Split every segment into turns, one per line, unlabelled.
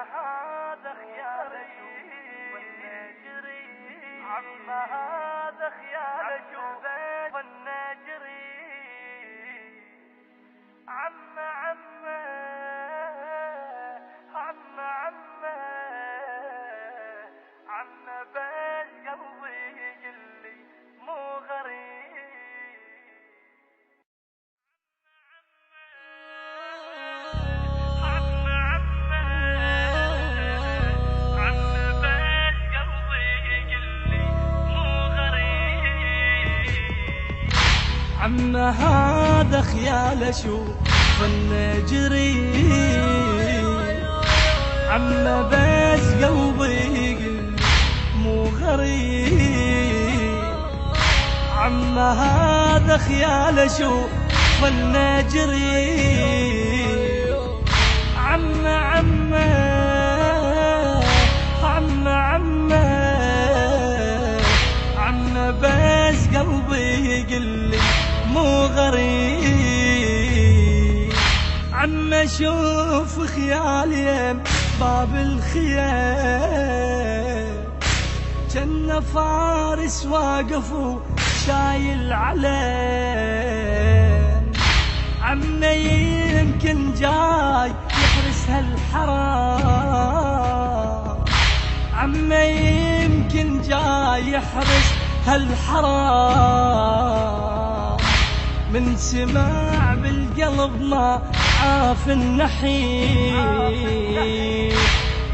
هذا خيالك والنجري عم هذا خيالك والنجري عم بس قلبي يقلي مو غريب
عم هذا خيال اشوف النجري عم بس قلبي يقل مو غريب عم هذا خيال اشوف النجري عم بس قلبي يقل مو غريب عم اشوف خيالي باب الخيام جنة فارس واقف وشايل علم عم يمكن جاي يحرس هالحرام عم يمكن جاي يحرس هالحرام من سماع بالقلب ما عاف النحيب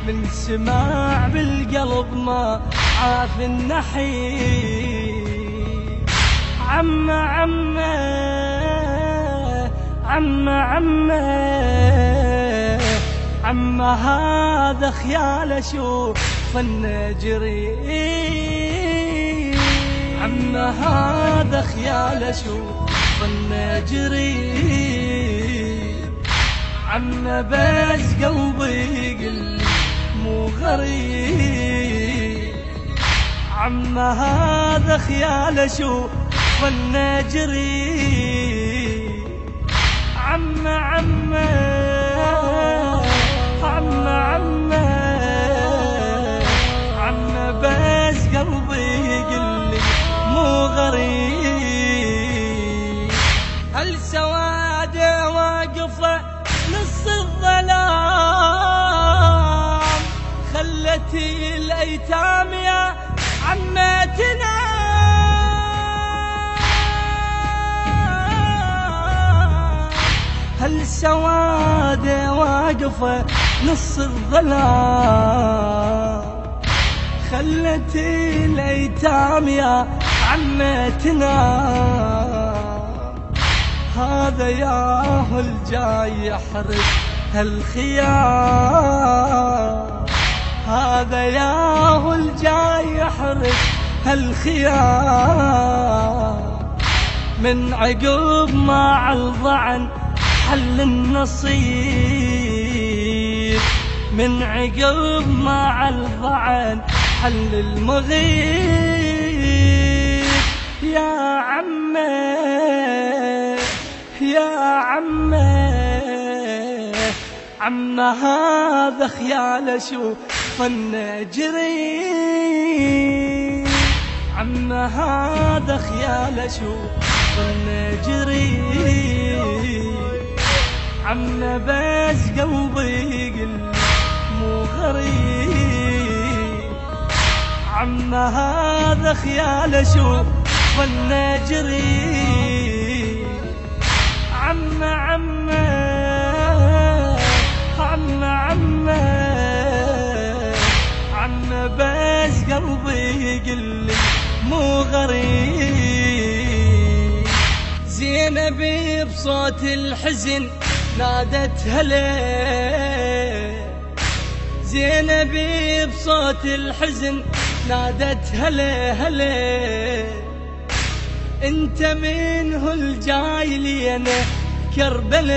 من سماع بالقلب ما عاف النحيب عم هذا خيال اشوف النجري عم هذا خيال اشوف النجري عم بس قلبي يقل مو غريب عم هذا خيال اشوف النجري عم بس قلبي يقل مو غريب هالسواد واقفة نص الظلام خلتي الأيتام يا عمتنا هالسواد واقفة نص الظلام خلتي الأيتام يا عمتنا هذا ياهو الجاي يحرس هالخيام هذا ياهو الجاي يحرس هالخيام من عقب ما عالضعن حل النصيب من عقب ما عالضعن حل المغيب يا عم هذا خيال اشوف النجري عم هذا خيال اشوف النجري عم بس قلبي يقل مو غريب عم هذا خيال اشوف النجري عم بس قلبي يقل مو غريب زينبي بصوت الحزن نادت هلا زينبي بصوت الحزن نادت هلا هلا انت منه الجاي لي انا كربلاء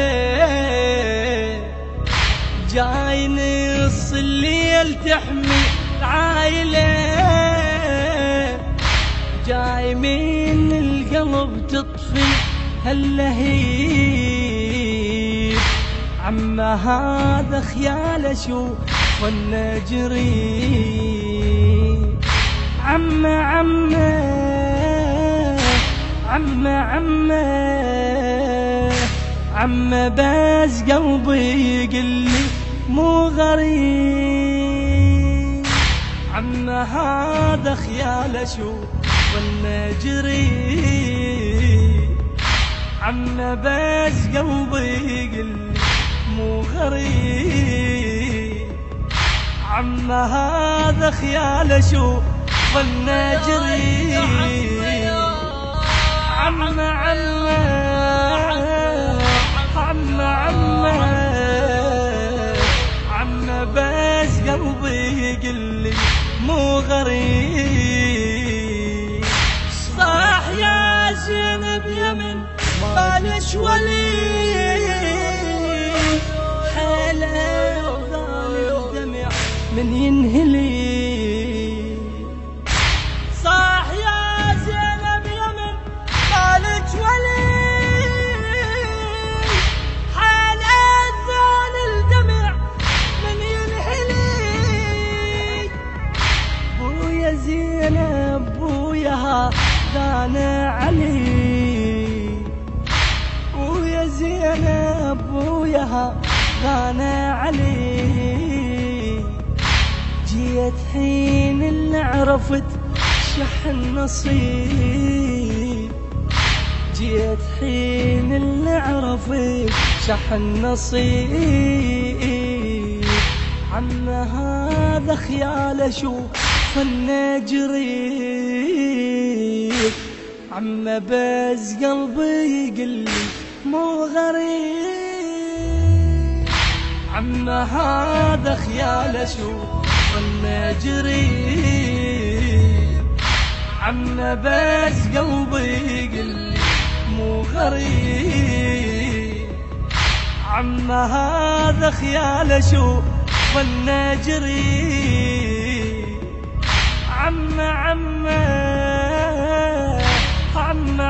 جاي نص الليل تحمي العايلة جاي من القلب تطفي هاللهيب عم هذا خيال اشوف والنجري. عم عم عم عم عم بس قلبي يقلي مو غريب. عم هذا خيال اشوف والنجري. عم بس قلبي يقلي مو غريب. عم هذا خيال اشوف والنجري. عم عم عم عم بس قلبي يقلي مو غريب. صاح يا زينب يمن بالش ولي حيله وظالم دمع من ينهلي. صاح يا زينب يمن بالش ولي حيله ظالم دمع من ينهلي. بويا زينب بويا هذا علي. ويا زينب وياها غانا علي. جيت حين اللي عرفت شح النصيب. جيت حين اللي عرفت شح النصيب. عم هذا خيال اشوف النجري. عم بس قلبي يقلي مو غريب. عم هذا خيال اشوف والنجري. عم بس قلبي يقلي مو غريب. عم هذا خيال اشوف والنجري. عم عم عم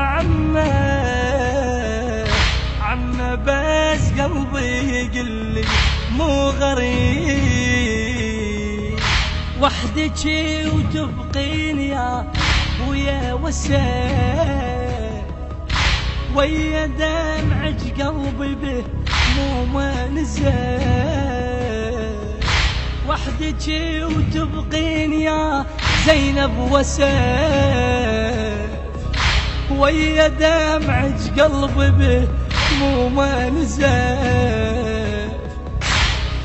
عم بس قلبي يقلي مو غريب. وحدك وتبقين يا بويا وسام. ويا دمعج قلبي به مو منزل. وحدك وتبقين يا زينب وسام. ويا دمعج قلبي به مو منزل.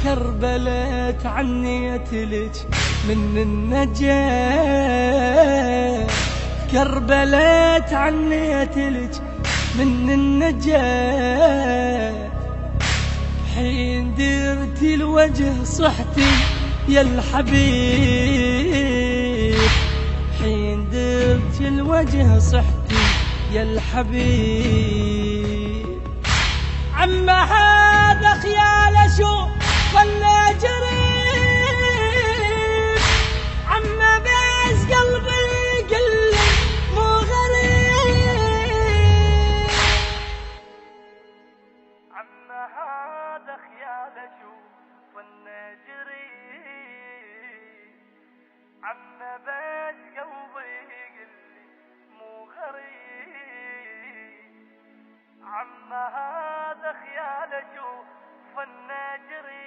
كربلت عنيتلج من النجاة. كربلت عنيتلج من النجاة. حين درت الوجه صحتي يا الحبيب. حين درت الوجه صحتي يا الحبيب. عم هذا خيال اشوف والنجري. عم بس قلبي يقلي مو غريب.
عم هذا خيال اشوف والنجري. عم بس قلبي يقلي مو غريب. عم هذا خيال اشوف والنجري.